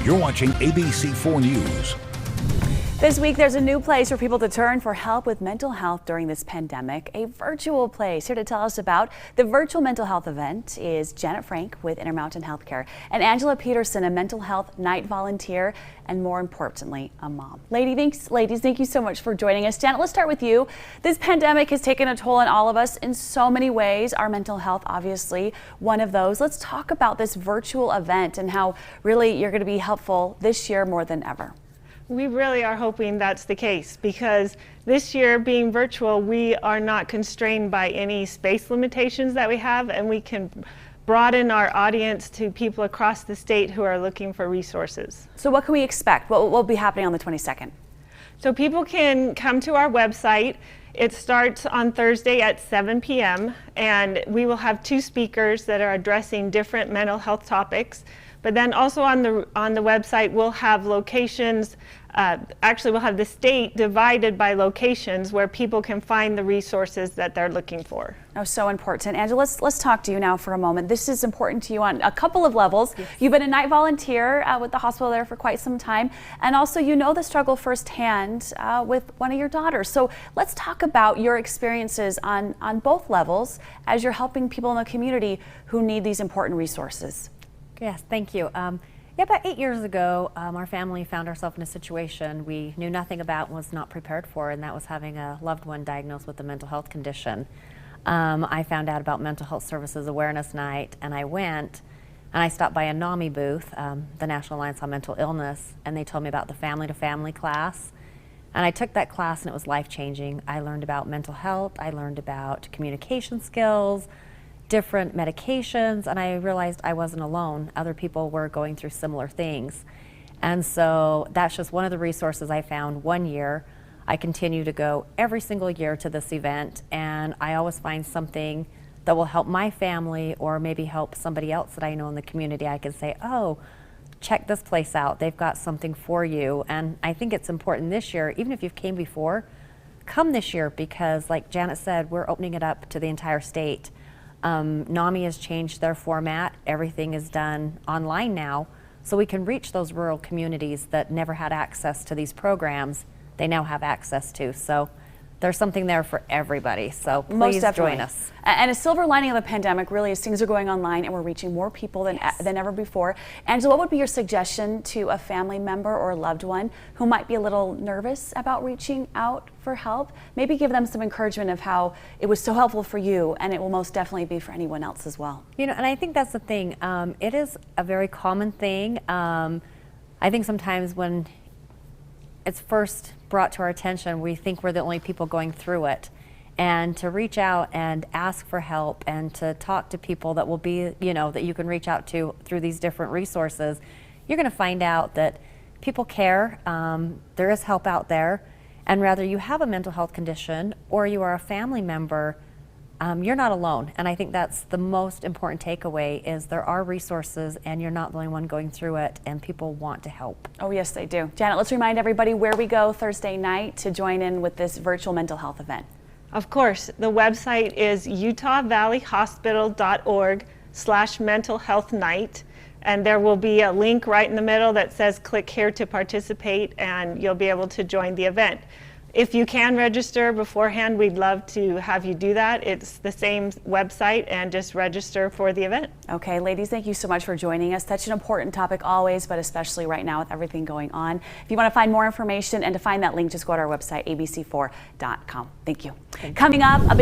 You're watching ABC4 News. This week, there's a new place for people to turn for help with mental health during this pandemic, a virtual place. Here to tell us about the virtual mental health event is Janet Frank with Intermountain Healthcare and Angela Peterson, a mental health night volunteer and, more importantly, a mom. Ladies, thank you so much for joining us. Janet, let's start with you. This pandemic has taken a toll on all of us in so many ways. Our mental health, obviously, one of those. Let's talk about this virtual event and how really you're going to be helpful this year more than ever. We really are hoping that's the case, because this year, being virtual, we are not constrained by any space limitations that we have, and we can broaden our audience to people across the state who are looking for resources. So what can we expect? What will be happening on the 22nd? So people can come to our website. It starts on Thursday at 7 p.m. and we will have 2 speakers that are addressing different mental health topics. But then also on the website, we'll have locations. Actually, we'll have the state divided by locations where people can find the resources that they're looking for. Oh, so important. Angela, let's talk to you now for a moment. This is important to you on a couple of levels. Yes. You've been a night volunteer with the hospital there for quite some time, and also you know the struggle firsthand with one of your daughters. So let's talk about your experiences on both levels as you're helping people in the community who need these important resources. Yes, thank you. About 8 years ago, our family found ourselves in a situation we knew nothing about and was not prepared for, and that was having a loved one diagnosed with a mental health condition. I found out about Mental Health Services Awareness Night, and I went and I stopped by a NAMI booth, the National Alliance on Mental Illness, and they told me about the family-to-family class. And I took that class and it was life-changing. I learned about mental health, I learned about communication skills, different medications, and I realized I wasn't alone. Other people were going through similar things. And so that's just one of the resources I found one year. I continue to go every single year to this event, and I always find something that will help my family or maybe help somebody else that I know in the community. I can say, oh, check this place out. They've got something for you. And I think it's important this year, even if you've came before, come this year, because like Janet said, we're opening it up to the entire state. NAMI has changed their format. Everything is done online now, so we can reach those rural communities that never had access to these programs. They now have access to. So there's something there for everybody. So please join us. And a silver lining of the pandemic really is things are going online and we're reaching more people than ever before. Angela, what would be your suggestion to a family member or a loved one who might be a little nervous about reaching out for help? Maybe give them some encouragement of how it was so helpful for you, and it will most definitely be for anyone else as well. You know, and I think that's the thing. It is a very common thing. I think sometimes when it's first brought to our attention, we think we're the only people going through it. And to reach out and ask for help and to talk to people that will be, you know, that you can reach out to through these different resources, you're going to find out that people care. There is help out there. And whether you have a mental health condition or you are a family member, you're not alone. And I think that's the most important takeaway, is there are resources and you're not the only one going through it, and people want to help. Oh yes, they do. Janet, let's remind everybody where we go Thursday night to join in with this virtual mental health event. Of course, the website is utahvalleyhospital.org/mental health night. And there will be a link right in the middle that says click here to participate, and you'll be able to join the event. If you can register beforehand, we'd love to have you do that. It's the same website, and just register for the event. Okay, ladies, thank you so much for joining us. Such an important topic always, but especially right now with everything going on. If you want to find more information and to find that link, just go to our website, abc4.com. Thank you. Coming up, a